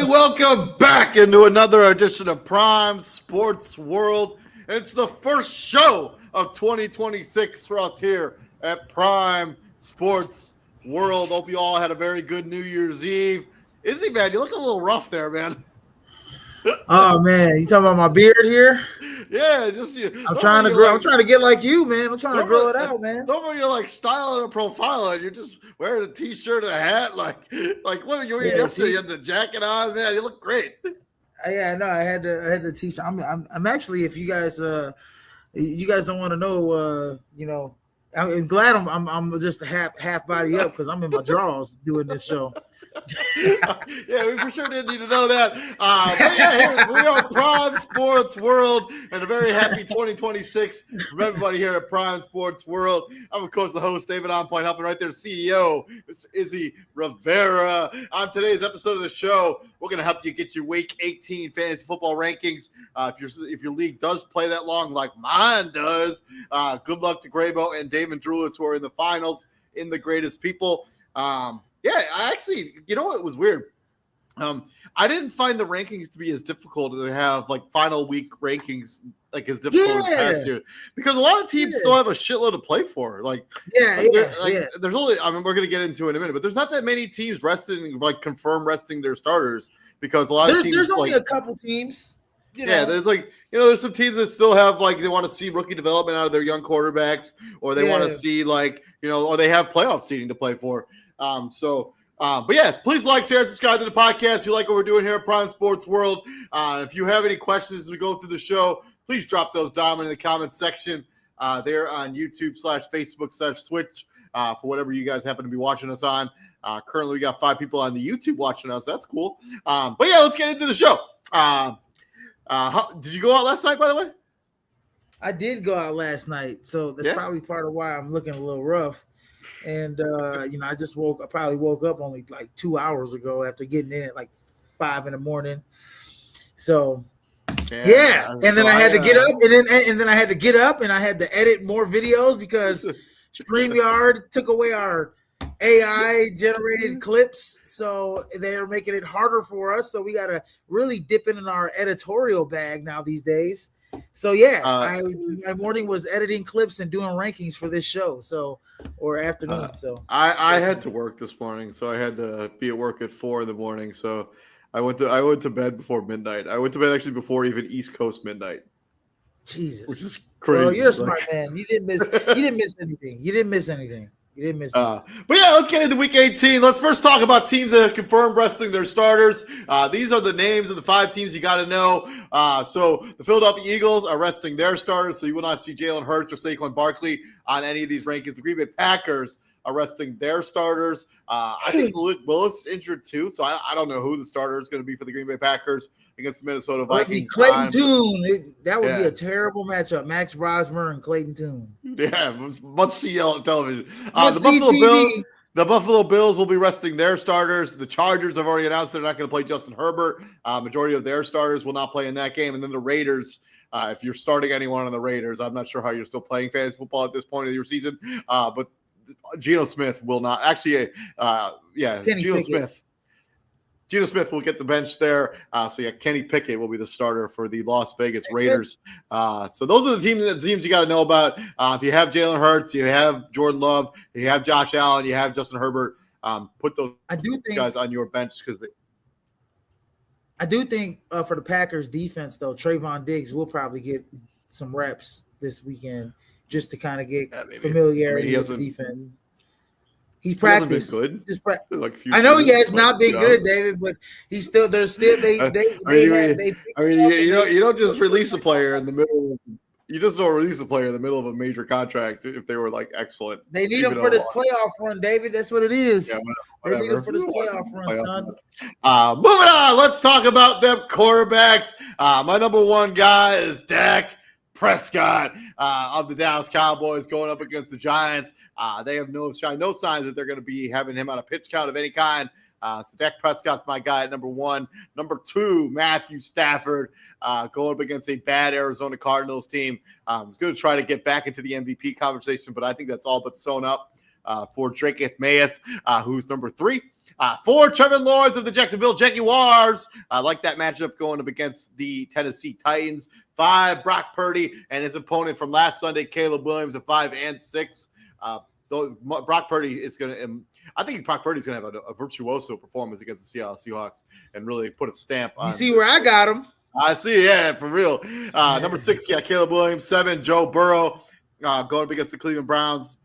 Welcome back into another edition of Prime Sports World. And it's the first show of 2026 for us here at Prime Sports World. Hope you all had a very good New Year's Eve. Izzy, man, you look a little rough there, man. Oh man, you talking about my beard here? Yeah, just I'm trying to grow. I'm trying to get like you, man. I'm trying to grow it out, man. Normally you're like styling a profile and you're just wearing a t-shirt and a hat, like what were you wearing yesterday? You had the jacket on, man. You look great. Yeah, no, I had the t-shirt. I'm actually, if you guys don't want to know, I'm glad I'm just a half body up because I'm in my drawers doing this show. Yeah, we for sure didn't need to know that. But yeah, we are Prime Sports World, and a very happy 2026 from everybody here at Prime Sports World. I'm, of course, the host, David On Point, helping right there, CEO, Mr. Izzy Rivera. On today's episode of the show, we're going to help you get your Week 18 fantasy football rankings. If your league does play that long, like mine does, good luck to Graybo and Damon Drulis, who are in the finals in the Greatest People. Yeah, I actually, you know what was weird? I didn't find the rankings to be as difficult to have like final week rankings like as difficult as past year, because a lot of teams still have a shitload to play for. There's only, I mean, we're gonna get into it in a minute, but there's not that many teams resting their starters, because a lot of teams, there's only a couple teams. There's there's some teams that still have they want to see rookie development out of their young quarterbacks, or they want to see or they have playoff seeding to play for. But yeah, please like, share, and subscribe to the podcast if you like what we're doing here at Prime Sports World. If you have any questions as we go through the show, please drop those down in the comments section there on YouTube /Facebook/Switch for whatever you guys happen to be watching us on. Currently, we got 5 people on the YouTube watching us. That's cool. But yeah, let's get into the show. Did you go out last night, by the way? I did go out last night, so that's probably part of why I'm looking a little rough. And I probably woke up only like 2 hours ago after getting in at like 5 a.m. So and then I had to get up, and then I had to get up and I had to edit more videos because StreamYard took away our AI generated clips, so they're making it harder for us. So we got to really dip in our editorial bag now these days. So my morning was editing clips and doing rankings for this show, or afternoon. I had to work this morning, so I had to be at work at 4 a.m. So I went to bed before midnight. I went to bed actually before even East Coast midnight. Jesus, which is crazy. Well, you're a smart man. You didn't miss anything. But yeah, let's get into Week 18. Let's first talk about teams that have confirmed resting their starters. These are the names of the 5 teams you got to know. So the Philadelphia Eagles are resting their starters, so you will not see Jalen Hurts or Saquon Barkley on any of these rankings. The Green Bay Packers are resting their starters. I think Luke Willis injured too, so I don't know who the starter is going to be for the Green Bay Packers against the Minnesota Vikings. Clayton Tune. That would be a terrible matchup. Max Brosmer and Clayton Tune. Yeah, must see on television. The Buffalo Bills will be resting their starters. The Chargers have already announced they're not going to play Justin Herbert. Majority of their starters will not play in that game. And then the Raiders, if you're starting anyone on the Raiders, I'm not sure how you're still playing fantasy football at this point of your season. But Geno Smith will not. Actually, Geno Smith will get the bench there. Kenny Pickett will be the starter for the Las Vegas Raiders. So those are the teams you got to know about. If you have Jalen Hurts, you have Jordan Love, you have Josh Allen, you have Justin Herbert, put those guys on your bench because I do think for the Packers defense, though, Trayvon Diggs will probably get some reps this weekend just to kind of get familiarity with the defense. He's practiced. Good. I know he has not been good, David, but he's still. They're still. You don't just release a player in the middle You just don't release a player in the middle of a major contract if they were like excellent. They need him for this playoff run, David. That's what it is. Yeah, whatever. They need him for this playoff run, son. Moving on, let's talk about them quarterbacks. My number one guy is Dak Prescott of the Dallas Cowboys going up against the Giants. They have no signs that they're going to be having him on a pitch count of any kind. So Dak Prescott's my guy at number one. Number two, Matthew Stafford going up against a bad Arizona Cardinals team. He's going to try to get back into the MVP conversation, but I think that's all but sewn up for Drake Mayeth, who's number three. For Trevor Lawrence of the Jacksonville Jaguars, I like that matchup going up against the Tennessee Titans. 5, Brock Purdy and his opponent from last Sunday, Caleb Williams, at 5 and 6. Brock Purdy is going to I think Brock Purdy's going to have a virtuoso performance against the Seattle Seahawks and really put a stamp on. You see where I got him? I see, yeah, for real. Number 6, Caleb Williams. 7, Joe Burrow going up against the Cleveland Browns.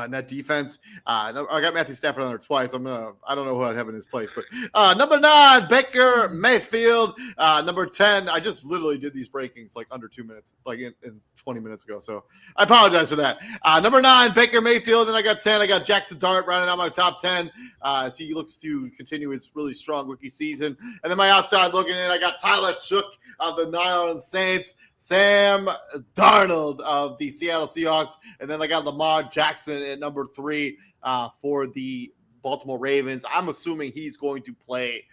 In that defense, I got Matthew Stafford on there twice. I don't know who I'd have in his place, but number 9, Baker Mayfield. Number 10, I just literally did these rankings like under 2 minutes, like in 20 minutes ago. So I apologize for that. Number 9, Baker Mayfield. Then I got 10. I got Jackson Dart rounding out my top 10 as he looks to continue his really strong rookie season. And then my outside looking in, I got Tyler Shook of the New Orleans Saints, Sam Darnold of the Seattle Seahawks, and then I got Lamar Jackson at number 3 for the Baltimore Ravens. I'm assuming he's going to play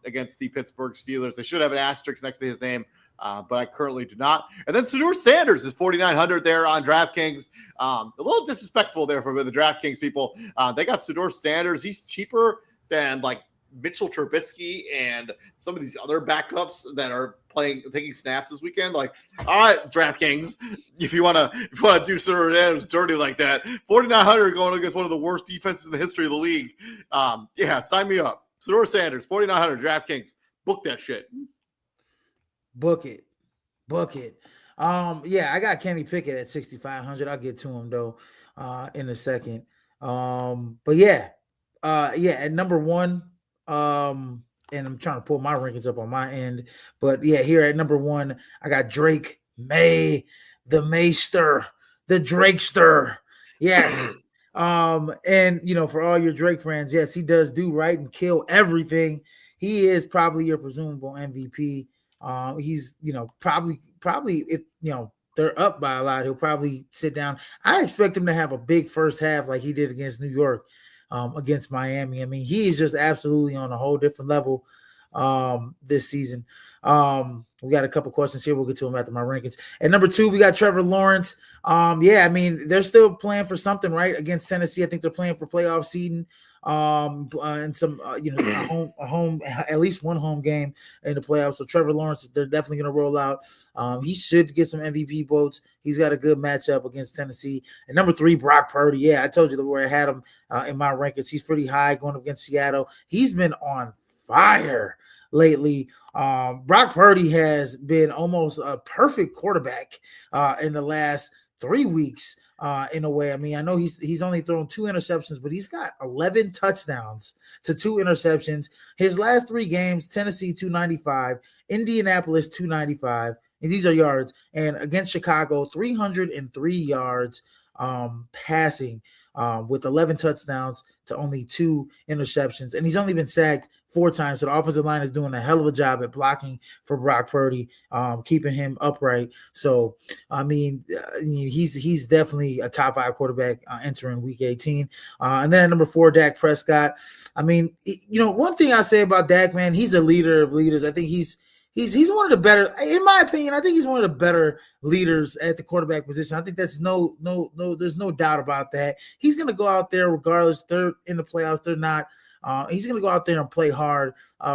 against the Pittsburgh Steelers. They should have an asterisk next to his name, but I currently do not. And then Shedeur Sanders is 4,900 there on DraftKings. A little disrespectful there for the DraftKings people. They got Shedeur Sanders. He's cheaper than like Mitchell Trubisky and some of these other backups that are taking snaps this weekend. Like, all right, DraftKings, if you want to do Shedeur Sanders dirty like that, 4,900 going against one of the worst defenses in the history of the league. Yeah, sign me up. Shedeur Sanders, 4,900 DraftKings. Book that shit. Book it. Yeah, I got Kenny Pickett at 6,500. I'll get to him though in a second. But yeah, at number 1. And I'm trying to pull my rankings up on my end, but yeah, here at number 1, I got Drake May, the Mayster, the Drakester. Yes. And for all your Drake fans, yes, he does do right and kill everything. He is probably your presumable MVP. He's, probably if, they're up by a lot, he'll probably sit down. I expect him to have a big first half like he did against New York. Against Miami. I mean, he is just absolutely on a whole different level this season. We got a couple questions here. We'll get to them after my rankings. At number 2, we got Trevor Lawrence. I mean, they're still playing for something, right? Against Tennessee. I think they're playing for playoff seeding. And some, a home, at least one home game in the playoffs. So Trevor Lawrence, they're definitely going to roll out. He should get some MVP votes. He's got a good matchup against Tennessee. And number 3, Brock Purdy. Yeah, I told you where I had him in my rankings. He's pretty high going up against Seattle. He's been on fire lately. Brock Purdy has been almost a perfect quarterback in the last 3 weeks. In a way, I mean, I know he's only thrown 2 interceptions, but he's got 11 touchdowns to 2 interceptions. His last 3 games: Tennessee 295, Indianapolis 295, and these are yards. And against Chicago, 303 yards passing with 11 touchdowns to only 2 interceptions. And he's only been sacked 4 times. So the offensive line is doing a hell of a job at blocking for Brock Purdy, keeping him upright. So, I mean, he's definitely a top 5 quarterback entering week 18. And then at number 4, Dak Prescott. I mean, one thing I say about Dak, man, he's a leader of leaders. I think he's one of the better, in my opinion. I think he's one of the better leaders at the quarterback position. I think that's there's no doubt about that. He's going to go out there regardless. They're in the playoffs. They're not. He's going to go out there and play hard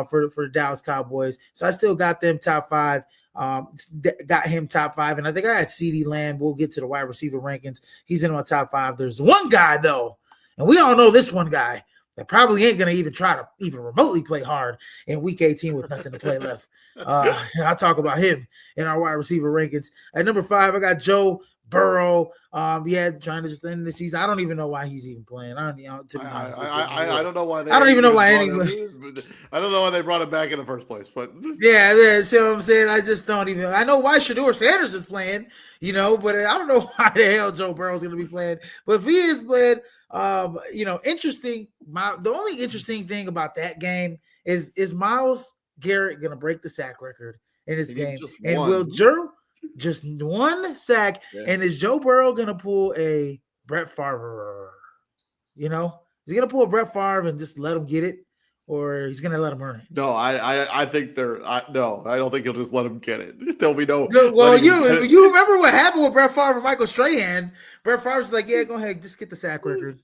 for the Dallas Cowboys. So I still got them top 5. Got him top 5. And I think I had CeeDee Lamb. We'll get to the wide receiver rankings. He's in my top 5. There's one guy, though, and we all know this one guy that probably ain't going to even try to even remotely play hard in week 18 with nothing to play left. And I'll talk about him in our wide receiver rankings. At number 5, I got Joe Burrow, trying to just end the season. I don't even know why he's even playing. I don't, to be honest with you. I don't know why they. I don't even know why anybody. I don't know why they brought him back in the first place, but yeah. See what I'm saying? I just don't even. I know why Shedeur Sanders is playing, but I don't know why the hell Joe Burrow's going to be playing. But if he is playing, interesting. The only interesting thing about that game is Myles Garrett going to break the sack record in this game, and will Joe just one sack, and is Joe Burrow going to pull a Brett Favre? Is he going to pull a Brett Favre and just let him get it, or he's going to let him earn it? No, I think no, I don't think he'll just let him get it. There'll be no. Well, you remember what happened with Brett Favre and Michael Strahan? Brett Favre's like, yeah, go ahead, just get the sack record.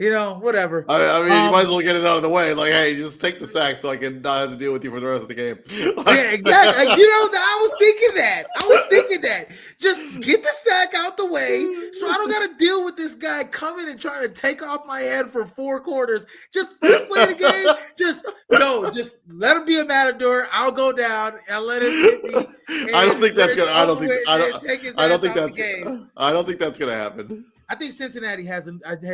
Whatever. I mean, you might as well get it out of the way. Like, hey, just take the sack so I can not have to deal with you for the rest of the game. Yeah, exactly. I was thinking that. Just get the sack out the way so I don't got to deal with this guy coming and trying to take off my head for 4 quarters. Just play the game. Just let him be a matador. I'll go down and let him hit me. I don't think that's gonna. I don't think that's gonna happen. I think Cincinnati has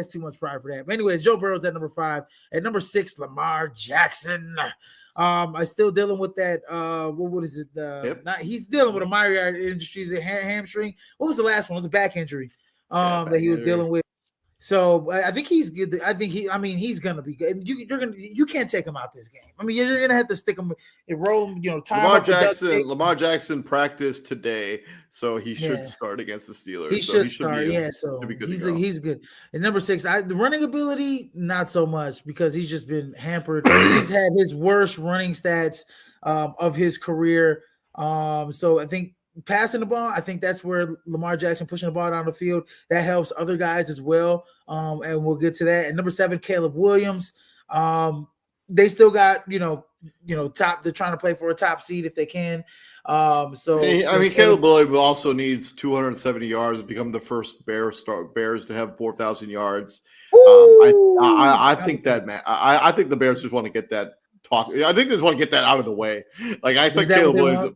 too much pride for that. But anyways, Joe Burrow's at number 5. At number 6, Lamar Jackson. I'm still dealing with that. What is it? He's dealing with a Myriad Industries hamstring. What was the last one? It was a back injury that he was dealing with. So I think he's good. He's gonna be good. You can't take him out this game. I mean, you're gonna have to stick him and roll him. Lamar Jackson practiced today, so he should start against the Steelers. He should start. He's good. And number 6, the running ability, not so much because he's just been hampered. He's had his worst running stats of his career. So I think passing the ball, I think that's where Lamar Jackson pushing the ball down the field, that helps other guys as well. And we'll get to that. And number 7, Caleb Williams. They still got, top. They're trying to play for a top seed if they can. Caleb Williams also needs 270 yards to become the first Bears to have 4,000 yards. I think the Bears just want to get that talk. I think they just want to get that out of the way. Like, I think Caleb Williams.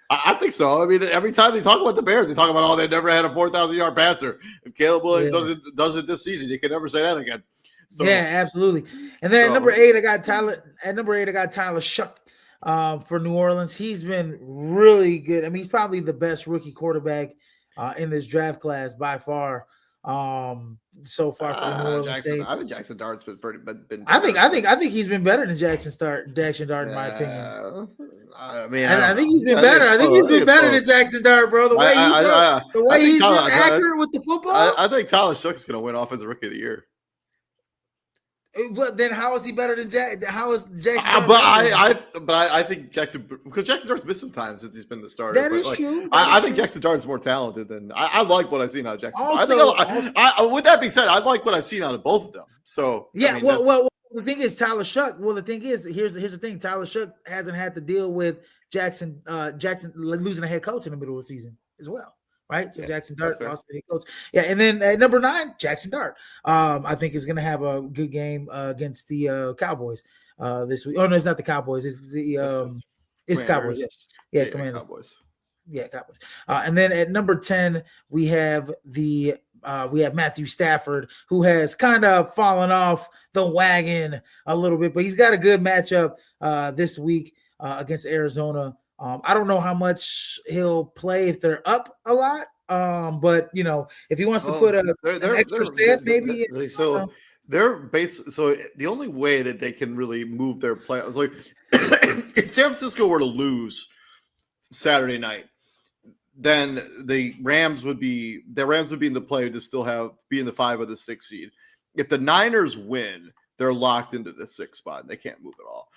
I think so. I mean, every time they talk about the Bears, they talk about, they never had a 4,000-yard passer. If Caleb Williams does it this season, you can never say that again. So, yeah, absolutely. And then at number 8, I got Tyler Shuck for New Orleans. He's been really good. I mean, he's probably the best rookie quarterback in this draft class by far. So far for the New Orleans Saints. I think Jackson Dart's been pretty. I think he's been better than Jackson Dart in my opinion. I think he's been better. I think he's been better than Jackson Dart, bro. The way he's been accurate with the football. I think Tyler Shuck's going to win Offensive Rookie of the Year. But then how is he better than Jackson? How is Jackson? I think because Jackson Dart's missed some time since he's been the starter. That is true. I think Jackson Dart's more talented than I like what I've seen out of Jackson. With that being said, I like what I've seen out of both of them. So yeah, well, the thing is Tyler Shuck. Well, the thing is, here's the thing. Tyler Shuck hasn't had to deal with Jackson losing a head coach in the middle of the season as well. Right, so Jackson Dart lost the head coach. Yeah, and then at number 9, Jackson Dart. I think is going to have a good game against the Cowboys this week. Oh no, it's not the Cowboys. It's the it's Cowboys. Yeah, Commanders. Cowboys. Yeah, Cowboys. And then at number 10, we have Matthew Stafford, who has kind of fallen off the wagon a little bit, but he's got a good matchup this week against Arizona. I don't know how much he'll play if they're up a lot. But if he wants to put an extra step, maybe. So the only way that they can really move their plans, like if San Francisco were to lose Saturday night, then the Rams would be in the play to still be in the 5 or the 6 seed. If the Niners win, they're locked into the 6th spot and they can't move at all.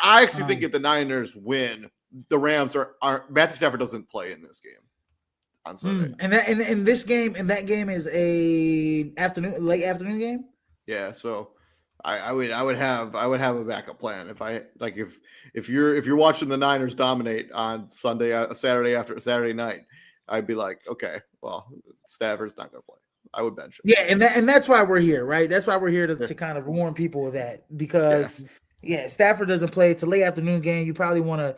I actually think if the Niners win, the Rams are Matthew Stafford doesn't play in this game on Sunday. And that game is a late afternoon game. Yeah, so I would have a backup plan if you're watching the Niners dominate on Saturday night, I'd be like, okay, well, Stafford's not going to play. I would bench him. Yeah, and that's why we're here, right? That's why we're here to kind of warn people of that because Stafford doesn't play. It's a late afternoon game. You probably want to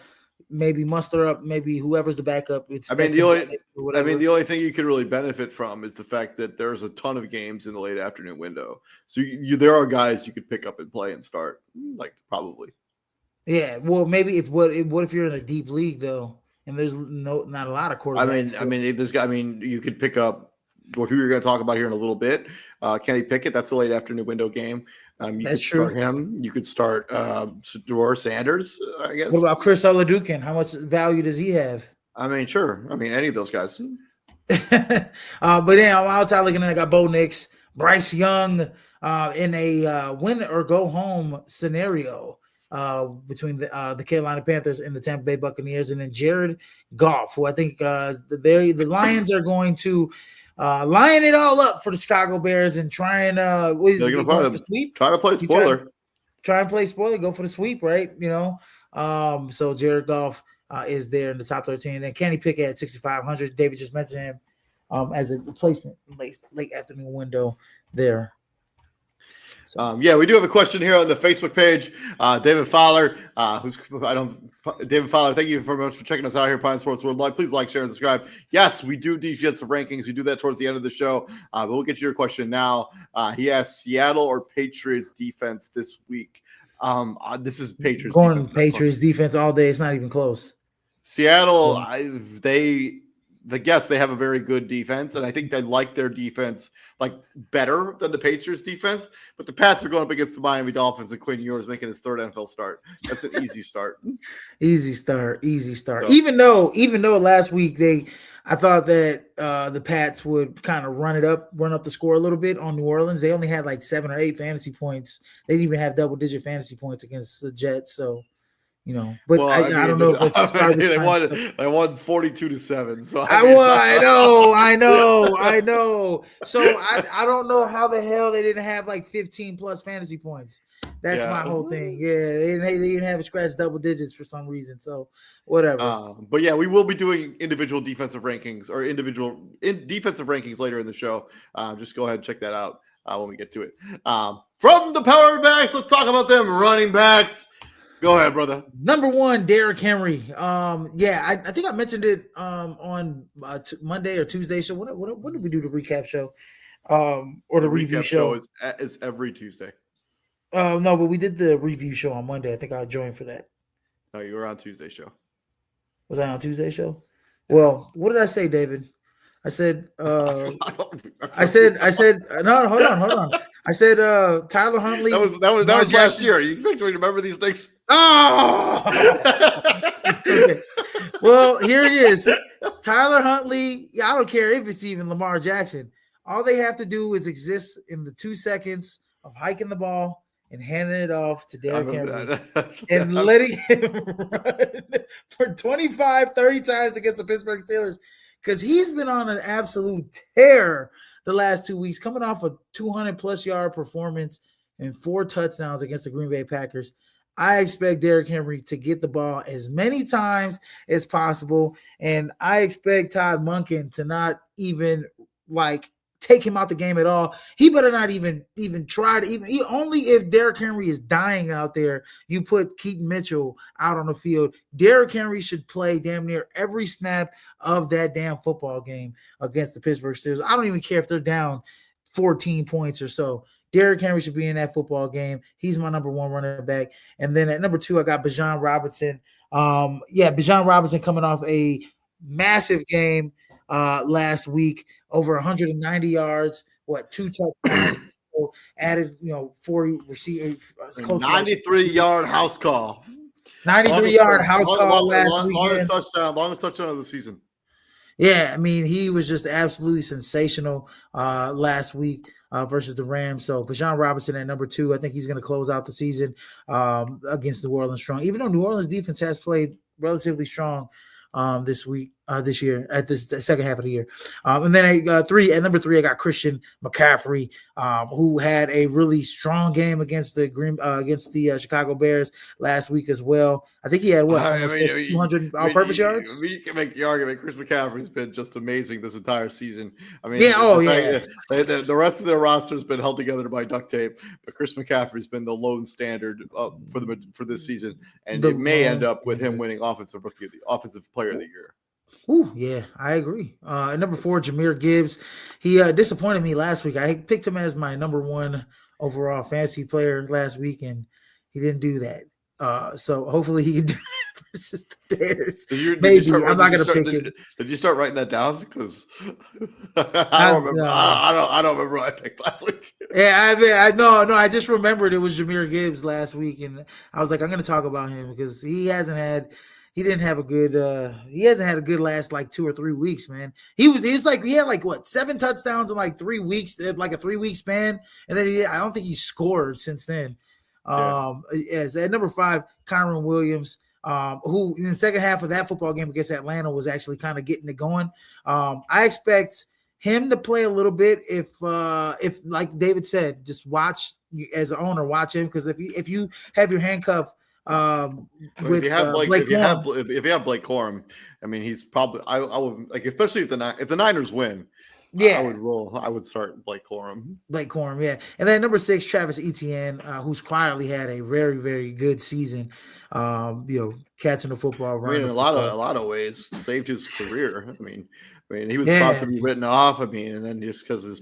maybe muster up maybe whoever's the backup. The only thing you could really benefit from is the fact that there's a ton of games in the late afternoon window. So there are guys you could pick up and play and start, like probably. Yeah, well, maybe what if you're in a deep league though, and there's not a lot of quarterbacks. You could pick up who you're going to talk about here in a little bit. Kenny Pickett, that's a late afternoon window game. You could start him. You could start Shedeur Sanders, I guess. What about Chris Olajuwon? How much value does he have? Sure. Any of those guys. But then outside looking at, I got Bo Nix, Bryce Young in a win or go home scenario between the Carolina Panthers and the Tampa Bay Buccaneers, and then Jared Goff, who I think the Lions are going to line it all up for the Chicago Bears and try and try to play spoiler. Try and play spoiler, go for the sweep, right? So Jared Goff is there in the top 13. And Kenny Pickett at 6,500. David just mentioned him as a replacement late afternoon window there. So. We do have a question here on the Facebook page. David Fowler, David Fowler, thank you very much for checking us out here, Pine Sports World Live. Please like, share, and subscribe. Yes, we do defensive rankings. We do that towards the end of the show, but we'll get to your question now. He asked Seattle or Patriots defense this week. This is Patriots. Going defense, Patriots defense all day. It's not even close. Seattle, they have a very good defense, and I think they like their defense better than the Patriots defense. But the Pats are going up against the Miami Dolphins, and Quinn Ewers making his third NFL start. That's an easy start. Easy start. So. Even though last week I thought that the Pats would kind of run up the score a little bit on New Orleans. They only had 7 or 8 fantasy points. They didn't even have double-digit fantasy points against the Jets. So. But I don't know if it's they won 42-7. So I know. So I don't know how the hell they didn't have 15 plus fantasy points. That's my whole thing. Yeah, they didn't have it scratch double digits for some reason. So whatever. But we will be doing individual defensive rankings or defensive rankings later in the show. Just go ahead and check that out when we get to it. From the power backs, let's talk about them running backs. Go ahead, brother. Number 1, Derrick Henry. I think I mentioned it on Monday or Tuesday show. What did we do the recap show? Or the review show? Is every Tuesday. No, but we did the review show on Monday. I think I joined for that. No, you were on Tuesday show. Was I on Tuesday show? Well, what did I say, David? I said, no, hold on. I said, Tyler Huntley. That was last year. You think we remember these things? Oh, okay. Well, here it is. Tyler Huntley. I don't care if it's even Lamar Jackson. All they have to do is exist in the 2 seconds of hiking the ball and handing it off to Derrick Henry and letting him run for 25, 30 times against the Pittsburgh Steelers. Because he's been on an absolute tear the last 2 weeks, coming off a 200-plus yard performance and 4 touchdowns against the Green Bay Packers. I expect Derrick Henry to get the ball as many times as possible, and I expect Todd Monken to not even take him out the game at all. He better not even try to only if Derrick Henry is dying out there, you put Keaton Mitchell out on the field. Derrick Henry should play damn near every snap of that damn football game against the Pittsburgh Steelers. I don't even care if they're down 14 points or so. Derrick Henry should be in that football game. He's my number 1 running back. And then at number 2, I got Bijan Robinson. Bijan Robinson coming off a massive game last week, over 190 yards, 2 touchdowns, added 40 receivers, 93-yard house call. 93-yard house call last week. Longest touchdown of the season. Yeah, he was just absolutely sensational last week versus the Rams. So Bijan Robinson at number 2, I think he's going to close out the season against New Orleans strong. Even though New Orleans defense has played relatively strong this week, this year at this the second half of the year. And then at number three, I got Christian McCaffrey, who had a really strong game against the Chicago Bears last week as well. I think he had almost 200 all-purpose yards. You can make the argument Chris McCaffrey's been just amazing this entire season. I mean, the rest of their roster has been held together by duct tape, but Chris McCaffrey's been the lone standard for this season, and it may end up with him winning offensive player of the year. Ooh, yeah, I agree. At number 4, Jahmyr Gibbs. He disappointed me last week. I picked him as my number 1 overall fantasy player last week, and he didn't do that. So hopefully he can do it versus the Bears. I'm not going to pick him. Did you start writing that down? Because I don't remember. I don't remember what I picked last week. Yeah, I just remembered it was Jahmyr Gibbs last week, and I was like, I'm going to talk about him because he hasn't had a good last like 2 or 3 weeks, man. He had 7 touchdowns in like 3 weeks, like a 3-week span, and then I don't think he scored since then. As at number 5, Kyron Williams, who in the second half of that football game against Atlanta was actually kind of getting it going. I expect him to play a little bit if like David said, just watch as an owner, watch him, because if you have your handcuff. If you have Blake Corum, I mean, he's probably I would like, especially if the Niners win. Yeah, I would start Blake Corum. Yeah. And then number 6, Travis Etienne, who's quietly had a very, very good season. Catching the football. I mean, in a lot of ways, saved his career. I mean, he was about to be written off. I mean, and then just because his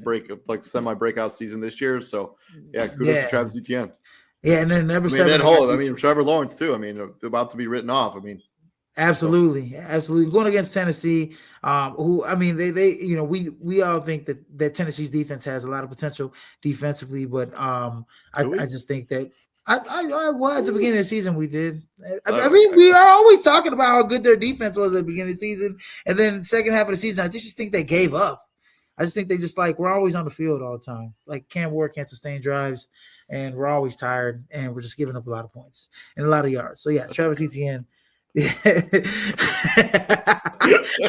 semi breakout season this year. So yeah, kudos to Travis Etienne. Yeah, and then number 7. Trevor Lawrence too. I mean, about to be written off. I mean, absolutely going against Tennessee. Who I mean, we all think that Tennessee's defense has a lot of potential defensively, but I just think that well, at the beginning of the season we did. I mean, we are always talking about how good their defense was at the beginning of the season, and then second half of the season, I just think they gave up. I just think they just we're always on the field all the time. Like Cam Ward can't sustain drives. And we're always tired, and we're just giving up a lot of points and a lot of yards. So, yeah, Travis Etienne.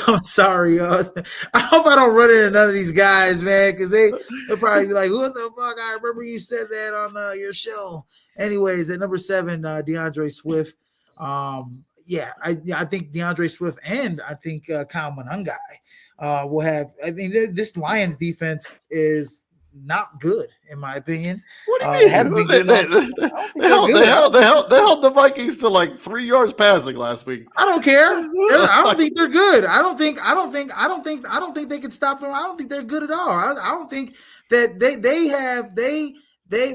I'm sorry, y'all. I hope I don't run into none of these guys, man, because they'll probably be like, what the fuck? I remember you said that on your show. Anyways, at number 7, DeAndre Swift. I think DeAndre Swift and I think Kyle Monangai will have – I mean, this Lions defense is – not good, in my opinion. What do you mean? They held the Vikings to like 3 yards passing last week. I don't care. I don't think they're good. I don't think they can stop them. I don't think they're good at all. I don't think that they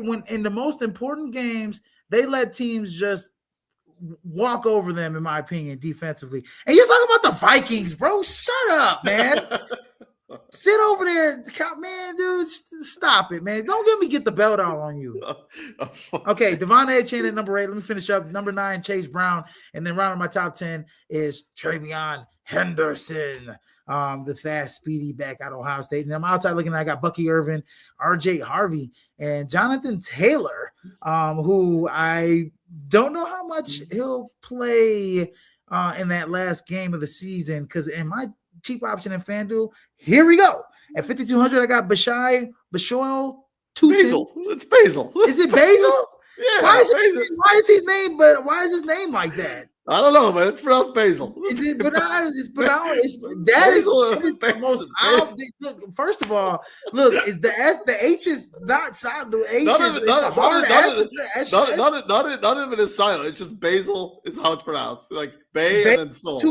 when in the most important games, they let teams just walk over them, in my opinion, defensively. And you're talking about the Vikings, bro. Shut up, man. Sit over there, man, dude. Stop it, man. Don't let me get the belt out on you. Okay, Devon Achane at number 8. Let me finish up. Number 9, Chase Brown. And then rounding my top 10 is Travion Henderson, the fast, speedy back out of Ohio State. And I'm outside looking, I got Bucky Irvin, RJ Harvey, and Jonathan Taylor, who I don't know how much he'll play in that last game of the season, because in my cheap option in FanDuel, here we go. At 5,200, I got Bashoil Tutin. Basil. It's Basil. Is it Basil? Yeah. Why is his name like that? I don't know, man. It's pronounced Basil. Is it? But that is the most obvious. Look, first of all, look, is the S, the H is not silent. The H is the hard S. None of it is silent. It's just Basil is how it's pronounced. Like Bay and then Soul.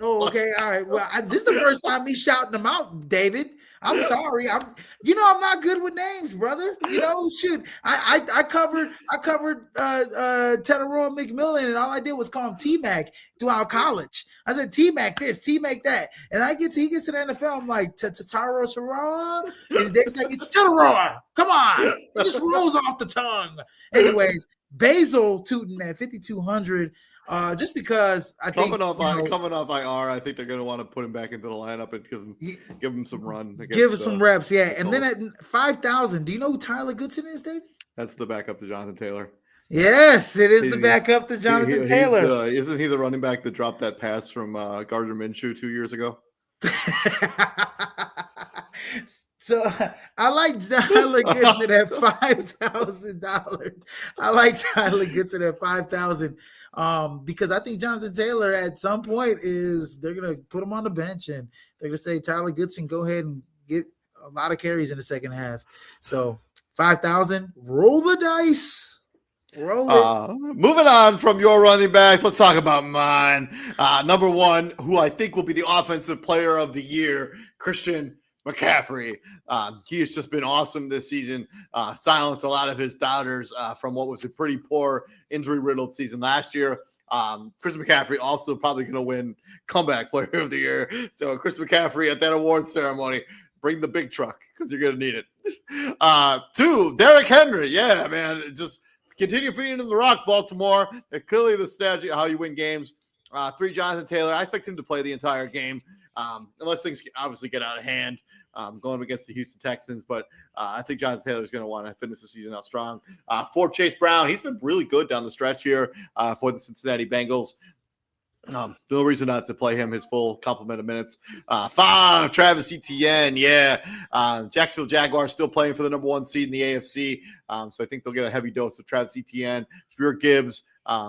Okay, all right. Well, this is the first time me shouting them out, David. I'm sorry. I'm not good with names, brother. Shoot. I covered Teteroa McMillan, and all I did was call him T-Mac throughout college. I said T-Mac this, T-Mac that. And he gets to the NFL, I'm like, Tataro Sarah. And David's like, it's Teteroa. Come on. It just rolls off the tongue. Anyways, Basil Tutin at 5,200. Just because I think coming off IR, I think they're going to want to put him back into the lineup and give him some run. Give him some reps, yeah. And then at 5,000, do you know who Tyler Goodson is, David? That's the backup to Jonathan Taylor. Yes, it is the backup to Jonathan Taylor. Isn't he the running back that dropped that pass from Gardner Minshew 2 years ago? So I like Tyler Goodson at $5,000. I like Tyler Goodson at 5,000 because I think Jonathan Taylor at some point they're gonna put him on the bench and they're gonna say Tyler Goodson, go ahead and get a lot of carries in the second half. So 5,000, roll the dice. Moving on from your running backs, let's talk about mine. Number one, who I think will be the offensive player of the year, Christian McCaffrey. He has just been awesome this season. Silenced a lot of his doubters from what was a pretty poor injury-riddled season last year. Chris McCaffrey also probably going to win comeback player of the year. So Chris McCaffrey at that awards ceremony, bring the big truck because you're going to need it. 2, Derrick Henry. Yeah, man, just continue feeding him the rock, Baltimore. Clearly the strategy of how you win games. 3, Jonathan Taylor. I expect him to play the entire game, unless things obviously get out of hand going against the Houston Texans. But I think Jonathan Taylor is going to want to finish the season out strong. 4, Chase Brown. He's been really good down the stretch here for the Cincinnati Bengals. No reason not to play him his full complement of minutes. 5, Travis Etienne. Yeah. Jacksonville Jaguars still playing for the number 1 seed in the AFC. So I think they'll get a heavy dose of Travis Etienne. Jahmyr Gibbs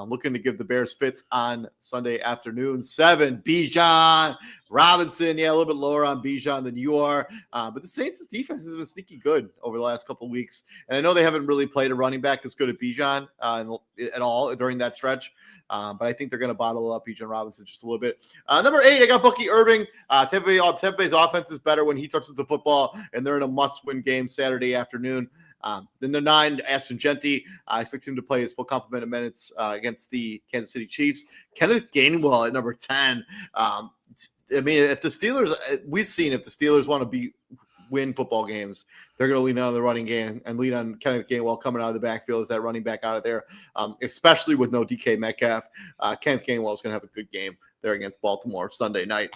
looking to give the Bears fits on Sunday afternoon. 7, Bijan Robinson. Yeah, a little bit lower on Bijan than you are. But the Saints' defense has been sneaky good over the last couple of weeks. And I know they haven't really played a running back as good as Bijan at all during that stretch. But I think they're going to bottle up Bijan Robinson just a little bit. Number 8, I got Bucky Irving. Tampa Bay's offense is better when he touches the football, and they're in a must-win game Saturday afternoon. Then the 9, Ashton Genty. I expect him to play his full complement of minutes against the Kansas City Chiefs. Kenneth Gainwell at number 10. I mean, if the Steelers, we've seen if the Steelers want to win football games, they're going to lean on the running game and lean on Kenneth Gainwell coming out of the backfield as that running back out of there, especially with no DK Metcalf. Kenneth Gainwell is going to have a good game there against Baltimore Sunday night.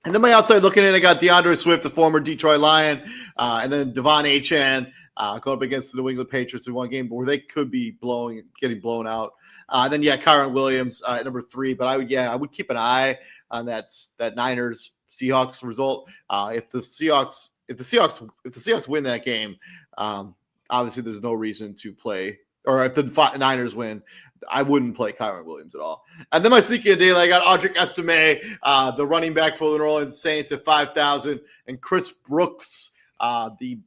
And then my outside looking in, I got DeAndre Swift, the former Detroit Lion, and then Devon Achane going up against the New England Patriots in one game where they could be getting blown out. Then Kyron Williams at number 3, but I would keep an eye on that Niners Seahawks result. If the Seahawks win that game, obviously there's no reason to play. Or if the Niners win, I wouldn't play Kyron Williams at all. And then my sneaky daily, I got Audric Estime, the running back for the New Orleans Saints at 5,000, and Chris Brooks, the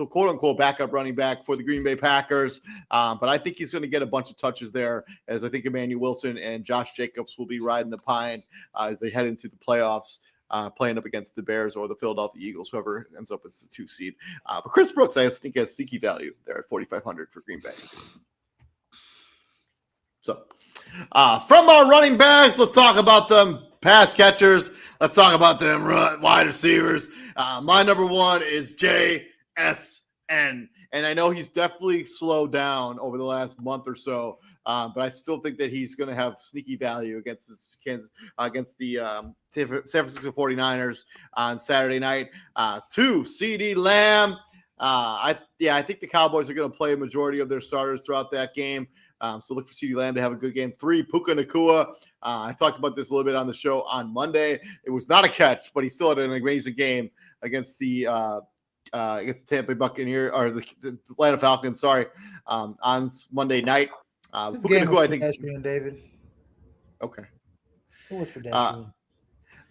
quote-unquote backup running back for the Green Bay Packers. But I think he's going to get a bunch of touches there, as I think Emmanuel Wilson and Josh Jacobs will be riding the pine as they head into the playoffs. Playing up against the Bears or the Philadelphia Eagles, whoever ends up as the 2 seed. But Chris Brooks, I think, has sneaky value there at 4,500 for Green Bay. So, from our running backs, let's talk about them pass catchers. Let's talk about them wide receivers. My number 1 is JSN. And I know he's definitely slowed down over the last month or so, but I still think that he's going to have sneaky value against the San Francisco 49ers on Saturday night. 2, CeeDee Lamb. I think the Cowboys are going to play a majority of their starters throughout that game. So look for CeeDee Lamb to have a good game. 3, Puka Nacua. I talked about this a little bit on the show on Monday. It was not a catch, but he still had an amazing game against the Tampa Bay Buccaneers or the Atlanta Falcons. Sorry, on Monday night. This game was pedestrian, David. Okay. It was pedestrian.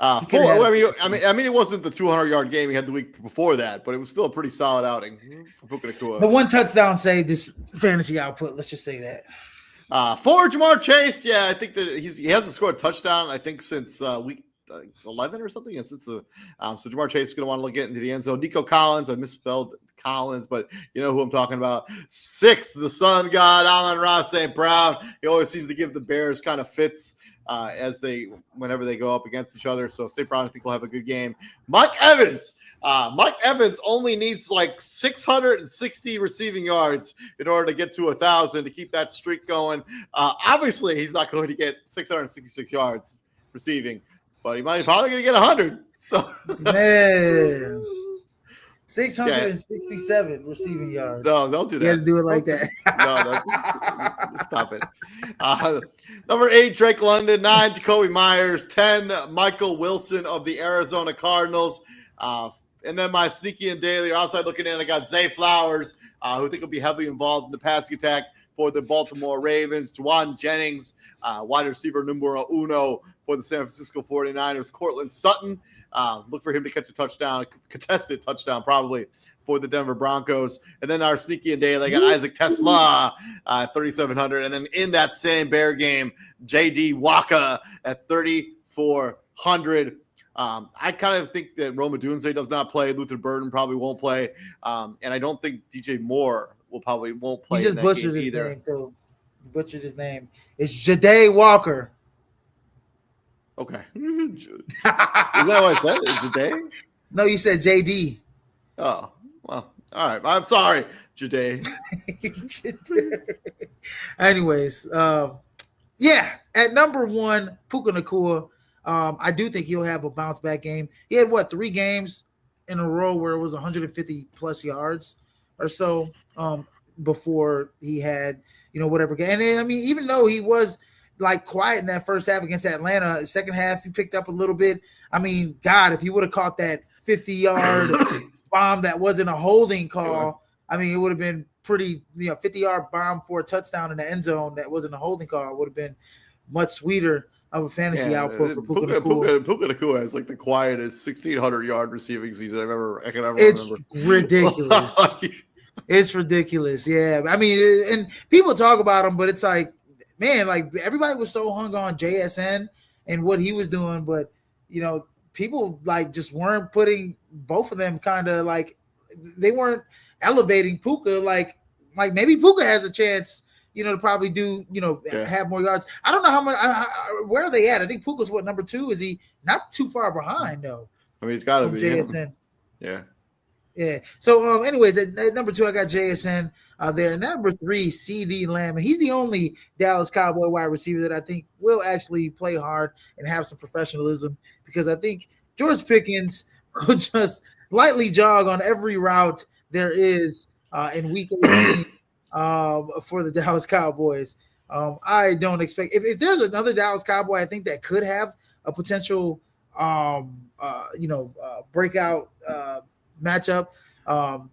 I mean, it wasn't the 200-yard game he had the week before that, but it was still a pretty solid outing for Puka Nacua. The 1 touchdown saved his fantasy output. Let's just say that. 4, Jamar Chase. Yeah, I think that he hasn't scored a touchdown, I think, since week 11 or something. So Jamar Chase is going to want to get into the end zone. Nico Collins, I misspelled Collins, but you know who I'm talking about. 6, the sun god, Amon-Ra St. Brown. He always seems to give the Bears kind of fits whenever they go up against each other. So St. Brown, I think, will have a good game. Mike Evans. Mike Evans only needs like 660 receiving yards in order to get to 1,000 to keep that streak going. Obviously, he's not going to get 666 yards receiving, but he might probably going to get 100. So, man, 667 receiving yards. No, don't do that. You had to do it like that. No, stop it. Number 8, Drake London. 9, Jacoby Myers. 10, Michael Wilson of the Arizona Cardinals. And then my sneaky and daily outside looking in, I got Zay Flowers, who I think will be heavily involved in the passing attack for the Baltimore Ravens. Juwan Jennings, wide receiver numero uno for the San Francisco 49ers. Cortland Sutton, look for him to catch a touchdown, a contested touchdown probably for the Denver Broncos. And then our sneaky and daily, I got Isaac Tesla, 3,700. And then in that same Bear game, J.D. Waka at 3,400. I kind of think that Rome Odunze does not play. Luther Burden probably won't play. And I don't think DJ Moore won't play. He just butchered his name, too. He butchered his name. It's Ja'Day Walker. Okay. Is that what I said? Is Ja'Day? No, you said JD. Oh, well, all right. I'm sorry, Ja'Day. Anyways, yeah, at number 1, Puka Nacua. I do think he'll have a bounce back game. He had 3 games in a row where it was 150 plus yards or so before he had, whatever game. And I mean, even though he was like quiet in that first half against Atlanta, second half he picked up a little bit. I mean, God, if he would have caught that 50-yard bomb that wasn't a holding call, I mean, it would have been pretty, 50-yard bomb for a touchdown in the end zone that wasn't a holding call. It would have been much sweeter of a fantasy output for Puka Nacua. Puka Nacua has like the quietest 1,600-yard receiving season I can ever it's remember. Ridiculous. It's ridiculous. Yeah. I mean, and people talk about him, but it's like, man, like everybody was so hung on JSN and what he was doing, but people like just weren't putting both of them kind of like they weren't elevating Puka like maybe Puka has a chance, to probably do, have more yards. I don't know how much. Where are they at? I think Puka's number 2? Is he not too far behind though? I mean, he's got to be JSN. Yeah. Yeah. So, anyways, at number 2, I got JSN there. Number 3, CD Lamb, and he's the only Dallas Cowboy wide receiver that I think will actually play hard and have some professionalism, because I think George Pickens will just lightly jog on every route there is in Week 18 for the Dallas Cowboys. I don't expect if there's another Dallas Cowboy, I think that could have a potential, breakout matchup.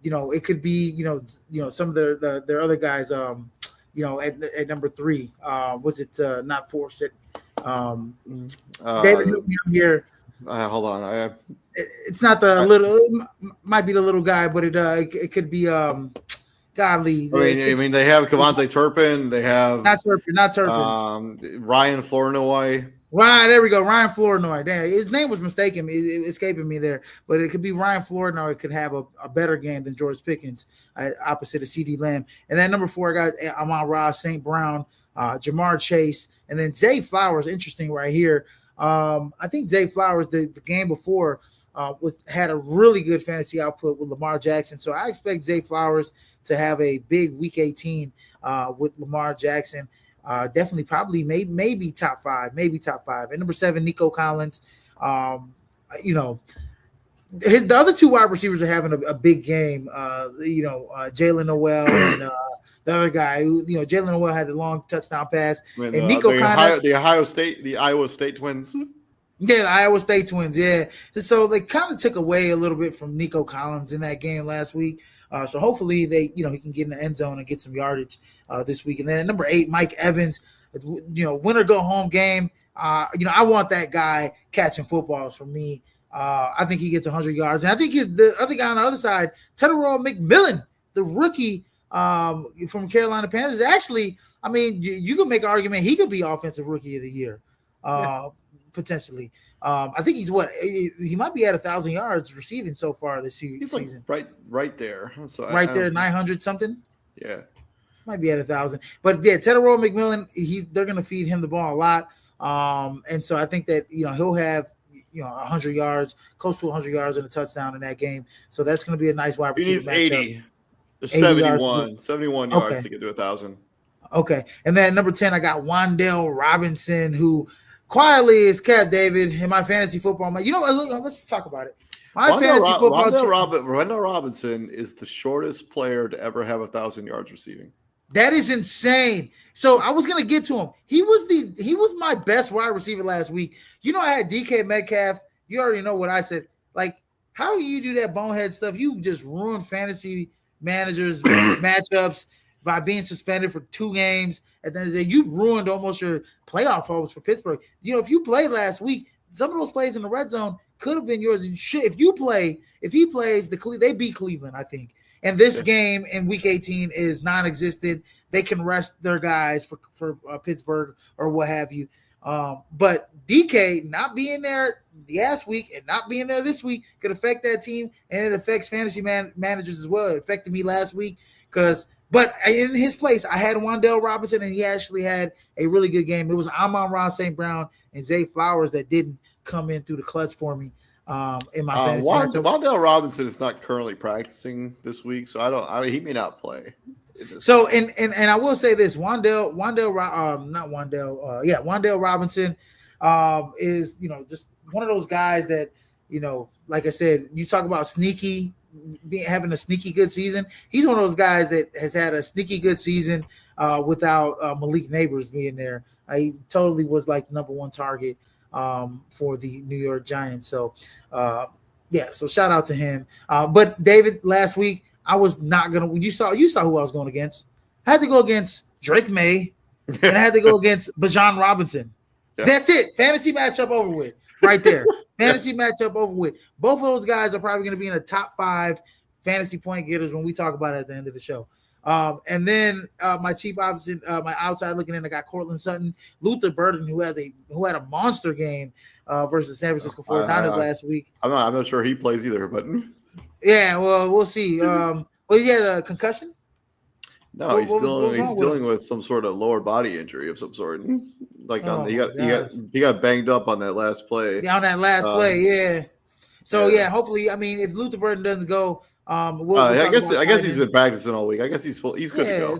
It could be, some of their other guys, at number 3. Was it not Forsett? David, help me out here. Hold on. It's not it might be the little guy, but it could be godly. I mean, they have Kevontae Turpin. They have not Turpin. Ryan Flournoy. Right, there we go. Ryan Flournoy. Damn, his name was mistaken. It escaping me there, but it could be Ryan Flournoy. Could have a better game than George Pickens, opposite of CD Lamb. And then number 4, I got Amon-Ra St. Brown, Jamar Chase, and then Zay Flowers. Interesting right here. I think Zay Flowers the game before had a really good fantasy output with Lamar Jackson. So I expect Zay Flowers to have a big Week 18 with Lamar Jackson. Definitely, probably, maybe top 5, And number 7, Nico Collins. The other 2 wide receivers are having a big game. Jalen Noel and the other guy who, Jalen Noel had the long touchdown pass. And Nico Collins, the Iowa State Twins. Yeah, the Iowa State Twins. Yeah, so they kind of took away a little bit from Nico Collins in that game last week. So hopefully he can get in the end zone and get some yardage this week. And then at number 8, Mike Evans, win or go home game. I want that guy catching footballs for me. I think he gets 100 yards. And I think the other guy on the other side, Tedarrell McMillan, the rookie from Carolina Panthers. Actually, I mean, you can make an argument he could be offensive rookie of the year, potentially. I think he's he might be at 1,000 yards receiving so far this season. Like right there. So right there, 900 something. Yeah, might be at 1,000. But yeah, Tedarrell McMillan, they're going to feed him the ball a lot, and so I think that he'll have 100 yards, close to 100 yards and a touchdown in that game. So that's going to be a nice wide receiver matchup. 71 yards to get to 1,000. Okay, and then number 10, I got Wan'Dale Robinson, who quietly is kept, David, in my fantasy football. Let's talk about it. My fantasy football Wendell Robinson is the shortest player to ever have 1,000 yards receiving. That is insane. So I was gonna get to him. He was my best wide receiver last week. You know, I had DK Metcalf. You already know what I said. Like, how do you do that bonehead stuff? You just ruin fantasy managers matchups by being suspended for 2 games. At the end of the day, you ruined almost your playoff hopes for Pittsburgh. You know, if you played last week, some of those plays in the red zone could have been yours. If he plays, they beat Cleveland, I think. And this game in Week 18 is non-existent. They can rest their guys for Pittsburgh or what have you. But DK not being there last week and not being there this week could affect that team, and it affects fantasy managers as well. It affected me last week but in his place, I had Wan'Dale Robinson, and he actually had a really good game. It was Amon-Ra St. Brown and Zay Flowers that didn't come in through the clutch for me in my fantasy. Wan'Dale Robinson is not currently practicing this week, so he may not play. So and I will say this: Wan'Dale Robinson is just one of those guys that like I said, you talk about having a sneaky good season. He's one of those guys that has had a sneaky good season without Malik Neighbors being there. He totally was like number 1 target for the New York Giants. So so shout out to him. But David, last week I was not gonna. You saw who I was going against. I had to go against Drake May, and I had to go against Bijan Robinson. Yeah. That's it. Fantasy matchup over with right there. Fantasy matchup over with. Both of those guys are probably going to be in the top 5 fantasy point getters when we talk about it at the end of the show. And then my cheap option, my outside looking in, I got Cortland Sutton, Luther Burden, who had a monster game versus San Francisco 49ers last week. I'm not sure he plays either, but yeah, well, we'll see. Well, he had a concussion. No, he's dealing with some sort of lower body injury of some sort. Like he got banged up on that last play. Yeah, on that last play, yeah. So hopefully, I mean, if Luther Burden doesn't go, I guess he's been practicing all week. I guess he's good to go.